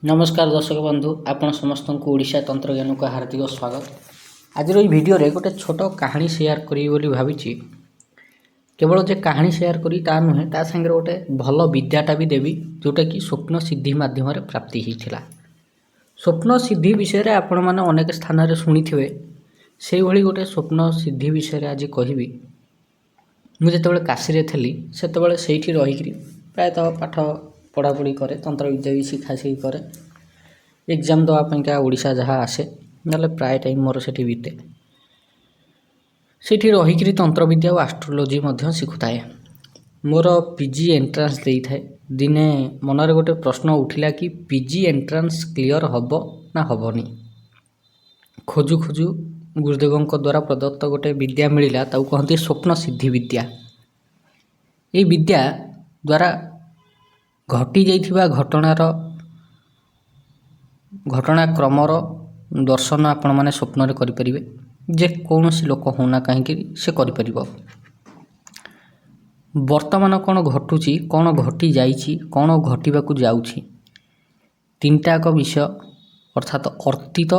नमस्कार दर्शक बंधु आपण समस्त को ओडिशा तंत्रज्ञान को हार्दिक स्वागत। आज वीडियो रे गोटे छोट कहानी शेयर करी बोली भाविची। केवल जे कहानी शेयर करी ता नुहे ता संगे गोटे भल विद्याटा भी देवी जोटा कि स्वप्न सिद्धि माध्यम रे प्राप्ति हिथिला। स्वप्न सिद्धि विषय रे आपण माने अनेक स्थान रे सुनिथिबे। सेही भली गोटे स्वप्न सिद्धि विषय रे आज कहिबी। मु जेतेबेले काशी रे थली सेतेबेले सेठी रहिकरी प्रायतः पाठ पढ़ापढ़ी करे तंत्र विद्या भी शिखा शिखी करे एग्जाम देवाई ओडिशा जहाँ आसे ना प्राय टाइम मोर से बीते से रहीकि तंत्र विद्या और एस्ट्रोलोजी शिखुए। मोर पीजी एंट्रांस दे था दिने मनरे गोटे प्रश्न उठिला कि पीजी एंट्रांस क्लियर हम ना हेनी। खोजु खोजु गुरुदेवों द्वारा प्रदत्त गोटे विद्या मिलला ताऊ कहती स्वप्न सिद्धि विद्या। ये विद्या द्वारा घटी जाइथिबा घटनाक्रमर दर्शन आपण माने स्वप्न रे करि परिबे। जे कौनसी लोक होना कहीं से करि परिबो। वर्तमान कौन घटुची कौन घटी जाइछि कौन घटिबाकू जाउछि तीनटाक विषय अर्थात अतीत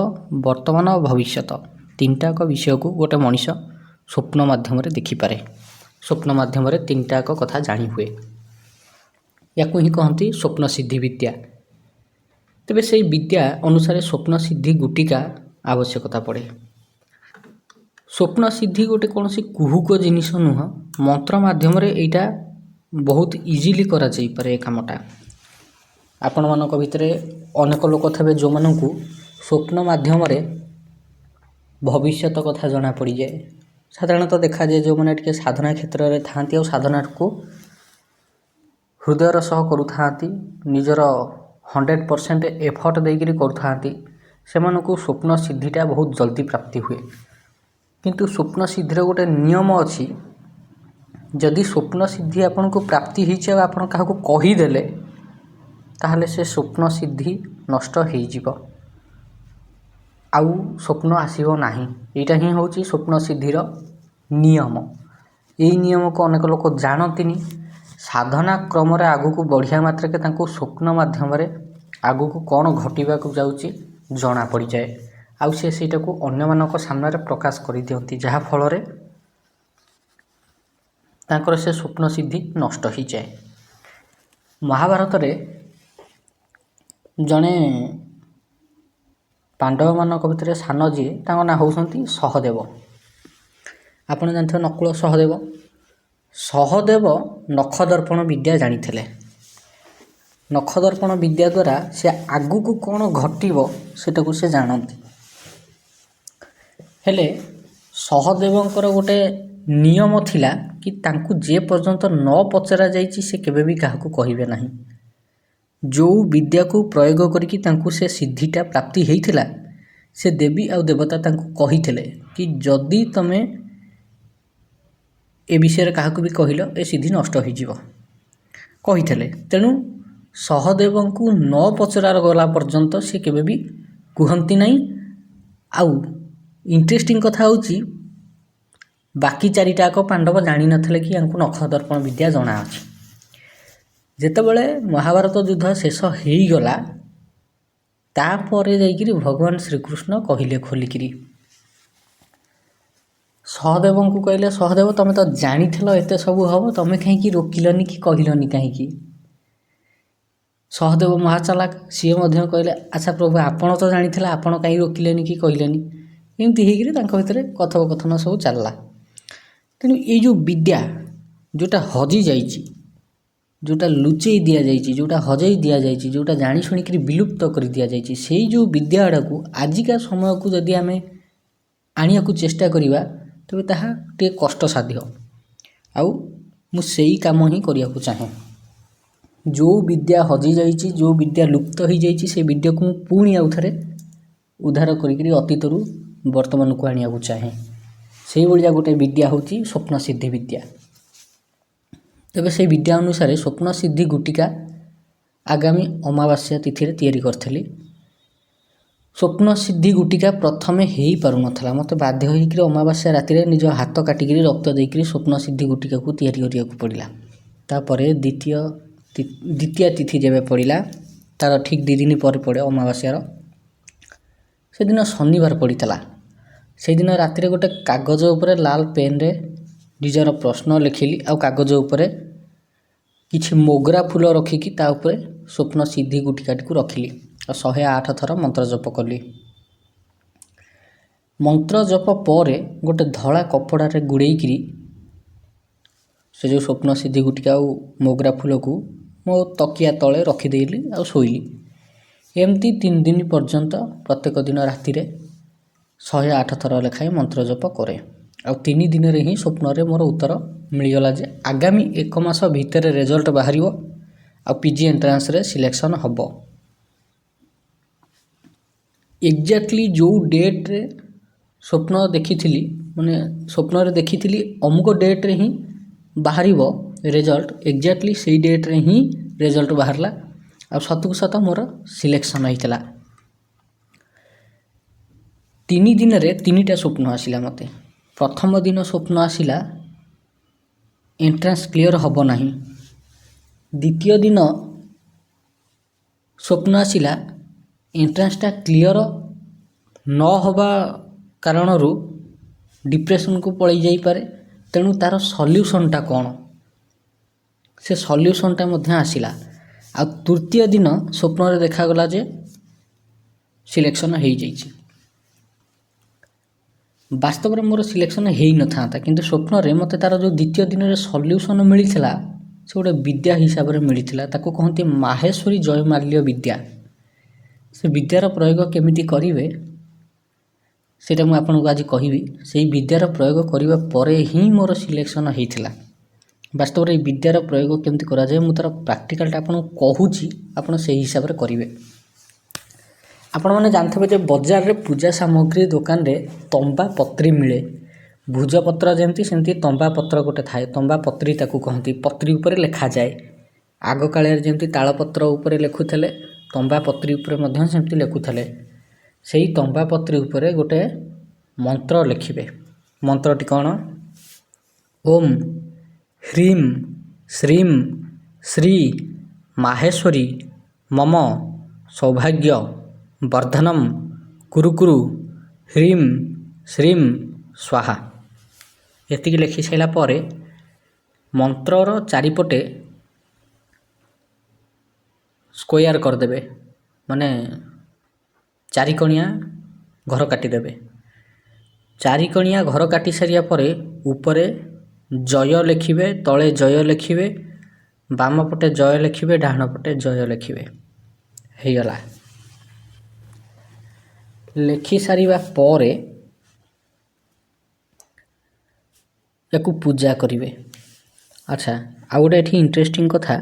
वर्तमान और भविष्यत तीनटाक विषय को गोटे मनीष स्वप्न माध्यम रे देखि पारे। स्वप्न माध्यम रे तीनटाक कथा जानी हुए। या ही कहती स्वप्न सिद्धि विद्या। तेबे से विद्या अनुसार स्वप्न सिद्धि गुटिका आवश्यकता पड़े। स्वप्न सिद्धि गोटे कौन सी कुहुक जिनिस नुह मंत्र माध्यम रे एटा बहुत इजिली करा जाई पारे। कामटा आपण मानक भितरे अनेक लोक थे जो मानकू स्वप्न माध्यम रे भविष्यत कथा जना पड़ी जाए। साधारणतः देखा जाए जो मैंने टिके साधना क्षेत्र में था और साधना को हृदयर सह करुथांती निजर 100% एफर्ट देकर करुथांती सेमानकु स्वप्न सिद्धिटा बहुत जल्दी प्राप्ति हुए। किंतु स्वप्न सिद्धिर गोटे नियम अच्छी। जदि स्वप्न सिद्धि आपन को प्राप्ति होइछ आपन काहाकू कहीदेले ताहले से स्वप्न सिद्धि नष्ट हो जिवो आउ स्वप्न आसीबो नाही। एटा ही होची स्वप्न सिद्धिर नियम। यही नियम को अनेक लोक जानतीनी। साधना क्रम रे आगु को बढ़िया मात्रा के तांको स्वप्न माध्यम रे आगु को कौन घटिबा को जाउची जना पड़ी जाए। आउ से सीटा को अन्य मानक सामने रे प्रकाश करि दियंती जहा फल रे तांकर से स्वप्न सिद्धि नष्ट हो जाए। महाभारत रे जणे पांडव मानक भितर सान जी तांको ना होउसंती सहदेव। आपण जानथे नकुल सहदेव। सहदेव नखदर्पण विद्या जानी थे। नखदर्पण विद्या द्वारा से आगु को कौन घटो सेटा से जानती। हेले सहदेवंकर गोटे नियम थिला कि तांकु जे पर्यंत न पचरा जाइछि से केबे भी काहाकू कहिबे नाही। जो विद्या को प्रयोग करिकि तांकु से सिद्धिटा प्राप्ति हेइथिला से देवी आ देवता तांकु कहिथिले कि जदि तमे ए विषय क्या भी कहल ए सिद्धि नष्ट हो तेणु सहदेव को न पचरार गला पर्यंत सी केबे भी कहती नहीं। आउ इंटरेस्टिंग कथा होची बाकी चारिटाक पांडव जानी नथिले कि यांकु नखदर्पण विद्या जना अछि। जेतेबेले महाभारत युद्ध शेष हो गला तापरे जाइकिरी भगवान श्रीकृष्ण कहिले खोलिकिरी सहदेव को कहले सहदेव तुम तो जानी एत सब हम तुम कहीं रोकिलनी कि कहलनी कहीं। सहदेव महाचालाक सी कहले अच्छा प्रभु आपण तो जानी आपण कहीं रोकिलेनी कि कहलेनी। एमती होकर भितर कथोपकथन सब चलला। तेणु ये जो विद्या जोटा हजि जाइछि जोटा लुचेई दिया जाइछि जोटा हजई दिया जाइछि जोटा जानी शुणिक विलुप्त कर दिया जाइछि सेई जो विद्या को आजिका समय को जदि आमे आनिया को चेष्टा करिबा तेबे ताहा टे कष्ट साध्य। आउ मु सेई काम ही करिया को चाहे। जो विद्या हजि जाइछि जो विद्या लुप्त हो जाइछि से विद्या को पुणी आउ थरे उद्धार करिकरी अतीतरु वर्तमान को आनिया को चाहे। सेई भलिया गोटे विद्या होची स्वप्न सिद्धि विद्या। तेबे से विद्या अनुसार स्वप्न सिद्धि गुटिका आगामी अमावास्या तिथि रे तैयारी करथली। स्वप्न सिद्धि गुटिका प्रथमे हो पार नाला मत बाध्य होकर अमावास्या राति निज हाथ काटिक रक्त देकर स्वप्न सिद्धि गुटिका को तैयारी करिया को पड़िला। तापर द्वितीय तिथि जेबे पड़िला ତାର ଠିକ୍ 2 ଦିନ ପରେ ପଡ଼େ ଅମାବାସ୍ୟାର। ସେଦିନ ଶନିବାର ପଡ଼ିଥିଲା। ସେଇଦିନ ରାତିରେ ଗୋଟେ କାଗଜ ଉପରେ ଲାଲ ପେନ୍ରେ ନିଜର ପ୍ରଶ୍ନ ଲେଖିଲି ଆଉ କାଗଜ ଉପରେ କିଛି ମୋଗରା ଫୁଲ ରଖିକି ତା ଉପରେ ସ୍ୱପ୍ନ ସିଦ୍ଧି ଗୁଟିକାଟିକୁ ରଖିଲି ଆଉ 108 ଥର ମନ୍ତ୍ର ଜପ କଲି। ମନ୍ତ୍ର ଜପ ପରେ ଗୋଟେ ଧଳା କପଡ଼ାରେ ଗୁଡ଼େଇକିରି ସେ ଯେଉଁ ସ୍ୱପ୍ନ ସିଦ୍ଧି ଗୁଟିକା ଆଉ ମୋଗରା ଫୁଲକୁ ମୋ ତକିଆ ତଳେ ରଖିଦେଲି ଆଉ ଶୋଇଲି। ଏମିତି 3 ଦିନ ପର୍ଯ୍ୟନ୍ତ ପ୍ରତ୍ୟେକ ଦିନ ରାତିରେ 108 ଥର ଲେଖାଏଁ ମନ୍ତ୍ର ଜପ କରେ। ଆଉ 3 ଦିନରେ ହିଁ ସ୍ୱପ୍ନରେ ମୋର ଉତ୍ତର ମିଳିଗଲା ଯେ ଆଗାମୀ 1 ମାସ ଭିତରେ ରେଜଲ୍ଟ ବାହାରିବ ଆଉ ପିଜି ଏଣ୍ଟ୍ରାନ୍ସରେ ସିଲେକ୍ସନ୍ ହେବ। ଏକ୍ଜାକ୍ଟଲି ଯେଉଁ ଡେଟ୍ରେ ସ୍ୱପ୍ନ ଦେଖିଥିଲି, ମାନେ ସ୍ୱପ୍ନରେ ଦେଖିଥିଲି ଅମୁକ ଡେଟ୍ରେ ହିଁ ବାହାରିବ ରେଜଲ୍ଟ, ଏକ୍ଜାକ୍ଟଲି ସେଇ ଡେଟ୍ରେ ହିଁ ରେଜଲ୍ଟ ବାହାରିଲା ଆଉ ସତକୁ ସତ ମୋର ସିଲେକ୍ସନ୍ ହେଇଥିଲା। 3 ଦିନରେ 3ଟା ସ୍ୱପ୍ନ ଆସିଲା ମୋତେ। ପ୍ରଥମ ଦିନ ସ୍ୱପ୍ନ ଆସିଲା ଏଣ୍ଟ୍ରାନ୍ସ କ୍ଲିଅର ହେବ ନାହିଁ। ଦ୍ୱିତୀୟ ଦିନ ସ୍ୱପ୍ନ ଆସିଲା ଏଣ୍ଟ୍ରାନ୍ସଟା କ୍ଲିଅର ନ ହେବା କାରଣରୁ ଡିପ୍ରେସନକୁ ପଳେଇ ଯାଇପାରେ, ତେଣୁ ତା'ର ସଲ୍ୟୁସନଟା କ'ଣ, ସେ ସଲ୍ୟୁସନଟା ମଧ୍ୟ ଆସିଲା। ଆଉ ତୃତୀୟ ଦିନ ସ୍ୱପ୍ନରେ ଦେଖାଗଲା ଯେ ସିଲେକ୍ସନ୍ ହେଇଯାଇଛି। ବାସ୍ତବରେ ମୋର ସିଲେକ୍ସନ୍ ହେଇନଥାନ୍ତା, କିନ୍ତୁ ସ୍ୱପ୍ନରେ ମୋତେ ତା'ର ଯେଉଁ ଦ୍ୱିତୀୟ ଦିନରେ ସଲ୍ୟୁସନ୍ ମିଳିଥିଲା ସେ ଗୋଟେ ବିଦ୍ୟା ହିସାବରେ ମିଳିଥିଲା। ତାକୁ କହନ୍ତି ମାହେଶ୍ୱରୀ ଜୟମାଲ୍ୟ ବିଦ୍ୟା। ସେ ବିଦ୍ୟାର ପ୍ରୟୋଗ କେମିତି କରିବେ ସେଇଟା ମୁଁ ଆପଣଙ୍କୁ ଆଜି କହିବି। ସେଇ ବିଦ୍ୟାର ପ୍ରୟୋଗ କରିବା ପରେ ହିଁ ମୋର ସିଲେକ୍ସନ୍ ହେଇଥିଲା। ବାସ୍ତବରେ ଏଇ ବିଦ୍ୟାର ପ୍ରୟୋଗ କେମିତି କରାଯାଏ ମୁଁ ତା'ର ପ୍ରାକ୍ଟିକାଲଟା ଆପଣଙ୍କୁ କହୁଛି, ଆପଣ ସେଇ ହିସାବରେ କରିବେ। ଆପଣମାନେ ଜାଣିଥିବେ ଯେ ବଜାରରେ ପୂଜା ସାମଗ୍ରୀ ଦୋକାନରେ ତମ୍ବା ପତ୍ରୀ ମିଳେ। ଭୁଜପତ୍ର ଯେମିତି ସେମିତି ତମ୍ବା ପତ୍ର ଗୋଟେ ଥାଏ, ତମ୍ବା ପତ୍ରୀ ତାକୁ କହନ୍ତି। ପତ୍ରୀ ଉପରେ ଲେଖାଯାଏ। ଆଗକାଳରେ ଯେମିତି ତାଳପତ୍ର ଉପରେ ଲେଖୁଥିଲେ, ତମ୍ବା ପତ୍ରୀ ଉପରେ ମଧ୍ୟ ସେମିତି ଲେଖୁଥିଲେ। ସେଇ ତମ୍ବା ପତ୍ରୀ ଉପରେ ଗୋଟେ ମନ୍ତ୍ର ଲେଖିବେ। ମନ୍ତ୍ରଟି କ'ଣ? ଓମ୍ ହ୍ରିಂ ଶ୍ରୀಂ ଶ୍ରୀ ମାହେଶ୍ୱରୀ ମମ ସୌଭାଗ୍ୟ ବର୍ଦ୍ଧନମ୍ କୁରୁ କୁରୁ ହ୍ରିಂ ଶ୍ରୀಂ ସ୍ୱାହା। ଏତିକି ଲେଖି ସାରିଲା ପରେ ମନ୍ତ୍ରର ଚାରିପଟେ ସ୍କୋୟାର କରିଦେବେ, ମାନେ ଚାରିକଣିଆ ଘର କାଟିଦେବେ। ଚାରିକଣିଆ ଘର କାଟି ସାରିବା ପରେ ଉପରେ ଜୟ ଲେଖିବେ, ତଳେ ଜୟ ଲେଖିବେ, ବାମ ପଟେ ଜୟ ଲେଖିବେ, ଡାହାଣ ପଟେ ଜୟ ଲେଖିବେ। ହେଇଗଲା। ଲେଖି ସାରିବା ପରେ ୟାକୁ ପୂଜା କରିବେ। ଆଚ୍ଛା, ଆଉ ଗୋଟେ ଏଠି ଇଣ୍ଟରେଷ୍ଟିଂ କଥା,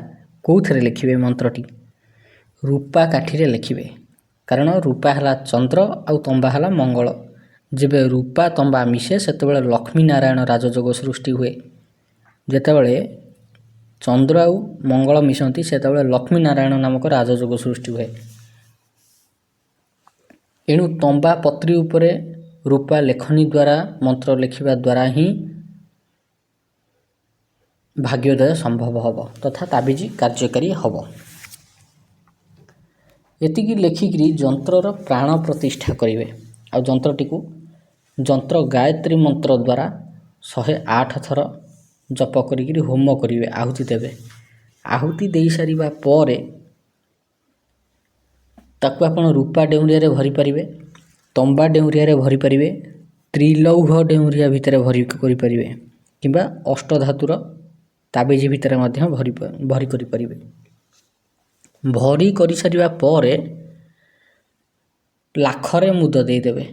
କେଉଁଥିରେ ଲେଖିବେ ମନ୍ତ୍ରଟି? ରୂପା କାଠିରେ ଲେଖିବେ। କାରଣ ରୂପା ହେଲା ଚନ୍ଦ୍ର ଆଉ ତମ୍ବା ହେଲା ମଙ୍ଗଳ। ଯେବେ ରୂପା ତମ୍ବା ମିଶେ ସେତେବେଳେ ଲକ୍ଷ୍ମୀ ନାରାୟଣ ରାଜଯୋଗ ସୃଷ୍ଟି ହୁଏ। ଯେତେବେଳେ ଚନ୍ଦ୍ର ଆଉ ମଙ୍ଗଳ ମିଶନ୍ତି ସେତେବେଳେ ଲକ୍ଷ୍ମୀ ନାରାୟଣ ନାମକ ରାଜଯୋଗ ସୃଷ୍ଟି ହୁଏ। ଏଣୁ ତମ୍ବା ପତ୍ରୀ ଉପରେ ରୂପା ଲେଖନୀ ଦ୍ୱାରା ମନ୍ତ୍ର ଲେଖିବା ଦ୍ୱାରା ହିଁ ଭାଗ୍ୟୋଦୟ ସମ୍ଭବ ହେବ ତଥା ତାବିଜ କାର୍ଯ୍ୟକାରୀ ହେବ। ଏତିକି ଲେଖିକିରି ଯନ୍ତ୍ରର ପ୍ରାଣ ପ୍ରତିଷ୍ଠା କରିବେ। ଆଉ ଯନ୍ତ୍ରଟିକୁ ଯନ୍ତ୍ର ଗାୟତ୍ରୀ ମନ୍ତ୍ର ଦ୍ୱାରା 108 ଥର ଜପ କରିକିରି ହୋମ କରିବେ, ଆହୁତି ଦେବେ। ଆହୁତି ଦେଇସାରିବା ପରେ ତାକୁ ଆପଣ ରୂପା ଡେଉଁରିଆରେ ଭରିପାରିବେ, ତମ୍ବା ଡେଉଁରିଆରେ ଭରିପାରିବେ, ତ୍ରିଲୌହ ଡେଉଁରିଆ ଭିତରେ ଭରି କରିପାରିବେ କିମ୍ବା ଅଷ୍ଟଧାତୁର ତାବିଜ ଭିତରେ ମଧ୍ୟ ଭରି କରିପାରିବେ। ଭରି କରିସାରିବା ପରେ ଲାଖରେ ମୁଦ ଦେଇଦେବେ,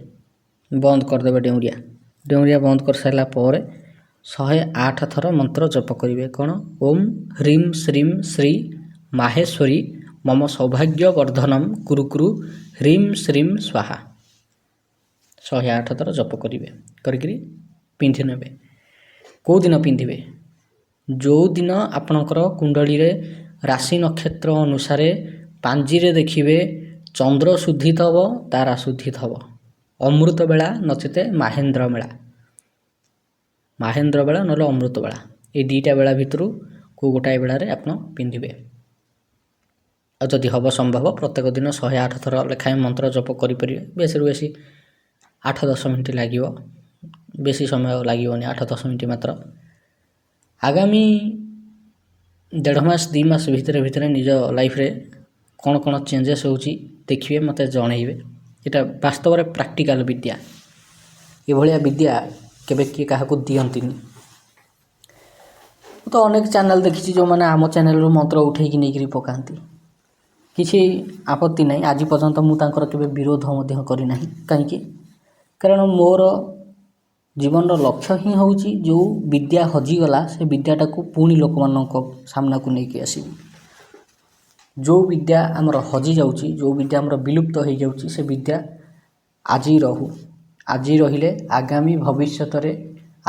ବନ୍ଦ କରିଦେବେ ଡେଉଁରିଆ ବନ୍ଦ କରିସାରିଲା ପରେ 108 ଥର ମନ୍ତ୍ର ଜପ କରିବେ। କ'ଣ? ଓମ୍ ହ୍ରିಂ ଶ୍ରୀಂ ଶ୍ରୀ ମାହେଶ୍ୱରୀ ମମ ସୌଭାଗ୍ୟ ବର୍ଦ୍ଧନମ୍ କୁରୁ କୁରୁ ହ୍ରିಂ ଶ୍ରୀಂ ସ୍ୱାହା। 108 ଥର ଜପ କରିବେ। କରିକିରି ପିନ୍ଧି ନେବେ। କେଉଁ ଦିନ ପିନ୍ଧିବେ? ଯେଉଁ ଦିନ ଆପଣଙ୍କର କୁଣ୍ଡଳୀରେ ରାଶି ନକ୍ଷତ୍ର ଅନୁସାରେ ପାଞ୍ଜିରେ ଦେଖିବେ ଚନ୍ଦ୍ର ଶୁଦ୍ଧିତ ହେବ, ତାରା ଶୁଦ୍ଧିତ ହେବ। ଅମୃତ ବେଳା ନଚେତେ ମାହେନ୍ଦ୍ର ବେଳା, ମାହେନ୍ଦ୍ର ବେଳା ନହେଲେ ଅମୃତ ବେଳା, ଏଇ 2ଟା ବେଳା ଭିତରୁ କେଉଁ ଗୋଟାଏ ବେଳାରେ ଆପଣ ପିନ୍ଧିବେ। ଆଉ ଯଦି ହେବ ସମ୍ଭବ ପ୍ରତ୍ୟେକ ଦିନ 108 ଥର ଲେଖାଏଁ ମନ୍ତ୍ର ଜପ କରିପାରିବେ। ବେଶୀରୁ ବେଶୀ 8-10 ମିନିଟ୍ ଲାଗିବ, ବେଶୀ ସମୟ ଲାଗିବନି, 8-10 ମିନିଟ୍ ମାତ୍ର। ଆଗାମୀ 1.5 ମାସ 2 ମାସ ଭିତରେ ନିଜ ଲାଇଫ୍ରେ କ'ଣ ଚେଞ୍ଜେସ୍ ହେଉଛି ଦେଖିବେ, ମୋତେ ଜଣେଇବେ। ଏଇଟା ବାସ୍ତବରେ ପ୍ରାକ୍ଟିକାଲ ବିଦ୍ୟା। ଏଭଳିଆ ବିଦ୍ୟା କେବେ କିଏ କାହାକୁ ଦିଅନ୍ତିନି। ମୁଁ ତ ଅନେକ ଚ୍ୟାନେଲ୍ ଦେଖିଛି ଯେଉଁମାନେ ଆମ ଚ୍ୟାନେଲ୍ରୁ ମନ୍ତ୍ର ଉଠେଇକି ନେଇକରି ପକାନ୍ତି। କିଛି ଆପତ୍ତି ନାହିଁ, ଆଜି ପର୍ଯ୍ୟନ୍ତ ମୁଁ ତାଙ୍କର କେବେ ବିରୋଧ ମଧ୍ୟ କରିନାହିଁ। କାହିଁକି? କାରଣ ମୋର ଜୀବନର ଲକ୍ଷ୍ୟ ହିଁ ହେଉଛି ଯେଉଁ ବିଦ୍ୟା ହଜିଗଲା ସେ ବିଦ୍ୟାଟାକୁ ପୁଣି ଲୋକମାନଙ୍କ ସାମ୍ନାକୁ ନେଇକି ଆସିବି। ଯେଉଁ ବିଦ୍ୟା ଆମର ହଜିଯାଉଛି, ଯେଉଁ ବିଦ୍ୟା ଆମର ବିଲୁପ୍ତ ହୋଇଯାଉଛି, ସେ ବିଦ୍ୟା ଆଜି ରହୁ। ଆଜି ରହିଲେ ଆଗାମୀ ଭବିଷ୍ୟତରେ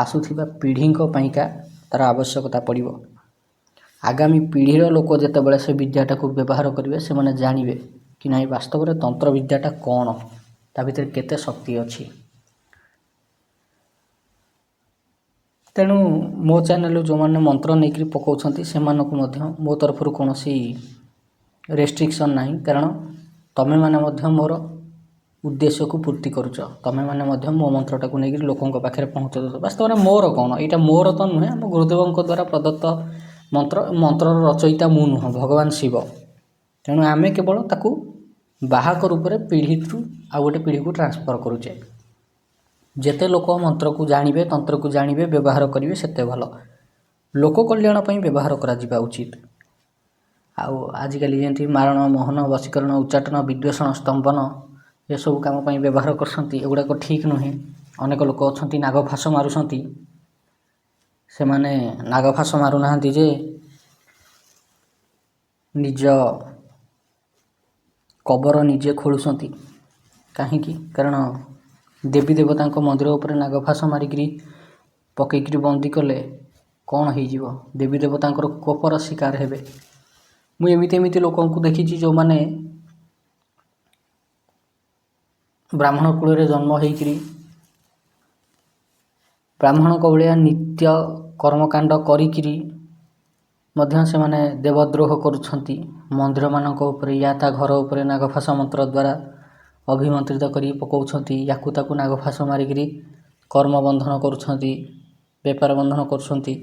ଆସୁଥିବା ପିଢ଼ିଙ୍କ ପାଇଁକା ତା'ର ଆବଶ୍ୟକତା ପଡ଼ିବ। ଆଗାମୀ ପିଢ଼ିର ଲୋକ ଯେତେବେଳେ ସେ ବିଦ୍ୟାଟାକୁ ବ୍ୟବହାର କରିବେ, ସେମାନେ ଜାଣିବେ କି ନାହିଁ ବାସ୍ତବରେ ତନ୍ତ୍ର ବିଦ୍ୟାଟା କ'ଣ, ତା ଭିତରେ କେତେ ଶକ୍ତି ଅଛି। ତେଣୁ ମୋ ଚ୍ୟାନେଲରୁ ଯେଉଁମାନେ ମନ୍ତ୍ର ନେଇକରି ପକାଉଛନ୍ତି ସେମାନଙ୍କୁ ମଧ୍ୟ ମୋ ତରଫରୁ କୌଣସି ରେଷ୍ଟ୍ରିକ୍ସନ୍ ନାହିଁ। କାରଣ ତମେମାନେ ମଧ୍ୟ ମୋର ଉଦ୍ଦେଶ୍ୟକୁ ପୂର୍ତ୍ତି କରୁଛ। ତମେମାନେ ମଧ୍ୟ ମୋ ମନ୍ତ୍ରଟାକୁ ନେଇକରି ଲୋକଙ୍କ ପାଖରେ ପହଞ୍ଚାଉଛ। ବାସ୍ତବରେ ମୋର କ'ଣ, ଏଇଟା ମୋର ତ ନୁହେଁ, ଆମ ଗୁରୁଦେବଙ୍କ ଦ୍ୱାରା ପ୍ରଦତ୍ତ ମନ୍ତ୍ରର ରଚୟିତା ମୁଁ ନୁହଁ, ଭଗବାନ ଶିବ। ତେଣୁ ଆମେ କେବଳ ତାକୁ ବାହକ ରୂପରେ ପିଢ଼ିରୁ ଆଉ ଗୋଟେ ପିଢ଼ିକୁ ଟ୍ରାନ୍ସଫର୍ କରୁଛେ। ଯେତେ ଲୋକ ମନ୍ତ୍ରକୁ ଜାଣିବେ, ତନ୍ତ୍ରକୁ ଜାଣିବେ, ବ୍ୟବହାର କରିବେ, ସେତେ ଭଲ। ଲୋକ କଲ୍ୟାଣ ପାଇଁ ବ୍ୟବହାର କରାଯିବା ଉଚିତ। ଆଉ ଆଜିକାଲି ଯେମିତି ମାରଣ, ମୋହନ, ବଶୀକରଣ, ଉଚ୍ଚାଟନ, ବିଦ୍ୱେଷଣ, ସ୍ତମ୍ଭନ ଏସବୁ କାମ ପାଇଁ ବ୍ୟବହାର କରୁଛନ୍ତି, ଏଗୁଡ଼ାକ ଠିକ୍ ନୁହେଁ। ଅନେକ ଲୋକ ଅଛନ୍ତି ନାଗଫାସ ମାରୁଛନ୍ତି। ସେମାନେ ନାଗଫାସ ମାରୁନାହାନ୍ତି ଯେ ନିଜ କବର ନିଜେ ଖୋଳୁଛନ୍ତି। କାହିଁକି? କାରଣ ଦେବୀ ଦେବତାଙ୍କ ମନ୍ଦିର ଉପରେ ନାଗଫାସ ମାରିକିରି ପକେଇକିରି ବନ୍ଦୀ କଲେ କ'ଣ ହେଇଯିବ? ଦେବୀ ଦେବତାଙ୍କର କୋପର ଶିକାର ହେବେ। ମୁଁ ଏମିତି ଲୋକଙ୍କୁ ଦେଖିଛି ଯେଉଁମାନେ ବ୍ରାହ୍ମଣ କୂଳରେ ଜନ୍ମ ହେଇକିରି ବ୍ରାହ୍ମଣଙ୍କ ଭଳିଆ ନିତ୍ୟ କର୍ମକାଣ୍ଡ କରିକିରି ମଧ୍ୟ ସେମାନେ ଦେବଦ୍ରୋହ କରୁଛନ୍ତି। ମନ୍ଦିରମାନଙ୍କ ଉପରେ ୟା ତା ଘର ଉପରେ ନାଗଫାସ ମନ୍ତ୍ର ଦ୍ୱାରା ଅଭିମନ୍ତ୍ରିତ କରି ପକାଉଛନ୍ତି। ୟାକୁ ତାକୁ ନାଗଫାସ ମାରିକିରି କର୍ମ ବନ୍ଧନ କରୁଛନ୍ତି, ବେପାର ବନ୍ଧନ କରୁଛନ୍ତି।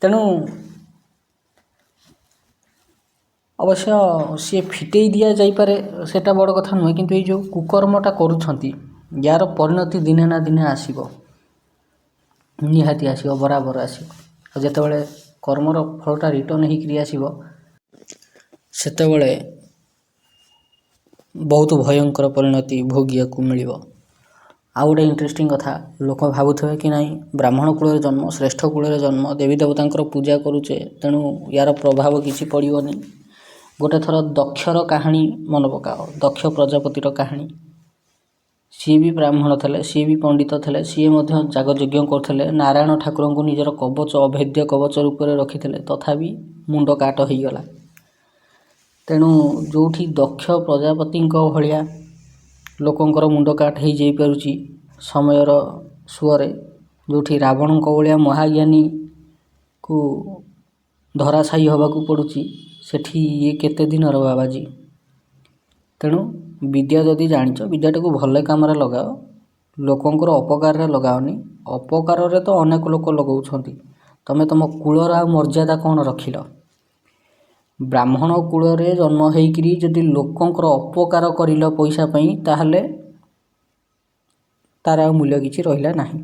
ତେଣୁ ଅବଶ୍ୟ ସିଏ ଫିଟେଇ ଦିଆଯାଇପାରେ, ସେଇଟା ବଡ଼ କଥା ନୁହେଁ। କିନ୍ତୁ ଏଇ ଯେଉଁ କୁକର୍ମଟା କରୁଛନ୍ତି, ୟାର ପରିଣତି ଦିନେ ନା ଦିନେ ଆସିବ, ନିହାତି ଆସିବ, ବରାବର ଆସିବ। ଆଉ ଯେତେବେଳେ କର୍ମର ଫଳଟା ରିଟର୍ଣ୍ଣ ହେଇକିରି ଆସିବ, ସେତେବେଳେ ବହୁତ ଭୟଙ୍କର ପରିଣତି ଭୋଗିବାକୁ ମିଳିବ। ଆଉ ଗୋଟେ ଇଣ୍ଟରେଷ୍ଟିଂ କଥା, ଲୋକ ଭାବୁଥିବେ କି ନାହିଁ ବ୍ରାହ୍ମଣ କୂଳରେ ଜନ୍ମ, ଶ୍ରେଷ୍ଠ କୂଳରେ ଜନ୍ମ, ଦେବୀ ଦେବତାଙ୍କର ପୂଜା କରୁଛେ, ତେଣୁ ୟାର ପ୍ରଭାବ କିଛି ପଡ଼ିବନି। ଗୋଟେ ଥର ଦକ୍ଷର କାହାଣୀ ମନେ ପକାଅ। ଦକ୍ଷ ପ୍ରଜାପତିର କାହାଣୀ। ସିଏ ବି ବ୍ରାହ୍ମଣ ଥିଲେ, ସିଏ ବି ପଣ୍ଡିତ ଥିଲେ, ସିଏ ମଧ୍ୟ ଯାଗଯଜ୍ଞ କରୁଥିଲେ, ନାରାୟଣ ଠାକୁରଙ୍କୁ ନିଜର କବଚ, ଅଭେଦ୍ୟ କବଚ ରୂପରେ ରଖିଥିଲେ, ତଥାପି ମୁଣ୍ଡ କାଟ ହେଇଗଲା। ତେଣୁ ଯେଉଁଠି ଦକ୍ଷ ପ୍ରଜାପତିଙ୍କ ଭଳିଆ ଲୋକଙ୍କର ମୁଣ୍ଡ କାଟ ହେଇଯାଇପାରୁଛି ସମୟର ସୁଅରେ, ଯେଉଁଠି ରାବଣଙ୍କ ଭଳିଆ ମହାଜ୍ଞାନୀକୁ ଧରାଶାୟୀ ହେବାକୁ ପଡ଼ୁଛି, ସେଠି ଇଏ କେତେ ଦିନର ବାବାଜୀ। ତେଣୁ ବିଦ୍ୟା ଯଦି ଜାଣିଛ, ବିଦ୍ୟାଟାକୁ ଭଲ କାମରେ ଲଗାଅ, ଲୋକଙ୍କର ଅପକାରରେ ଲଗାଅନି। ଅପକାରରେ ତ ଅନେକ ଲୋକ ଲଗାଉଛନ୍ତି। ତମେ ତମ କୂଳର ଆଉ ମର୍ଯ୍ୟାଦା କ'ଣ ରଖିଲ? ବ୍ରାହ୍ମଣ କୂଳରେ ଜନ୍ମ ହେଇକିରି ଯଦି ଲୋକଙ୍କର ଅପକାର କରିଲ ପଇସା ପାଇଁ, ତାହେଲେ ତାର ଆଉ ମୂଲ୍ୟ କିଛି ରହିଲା ନାହିଁ।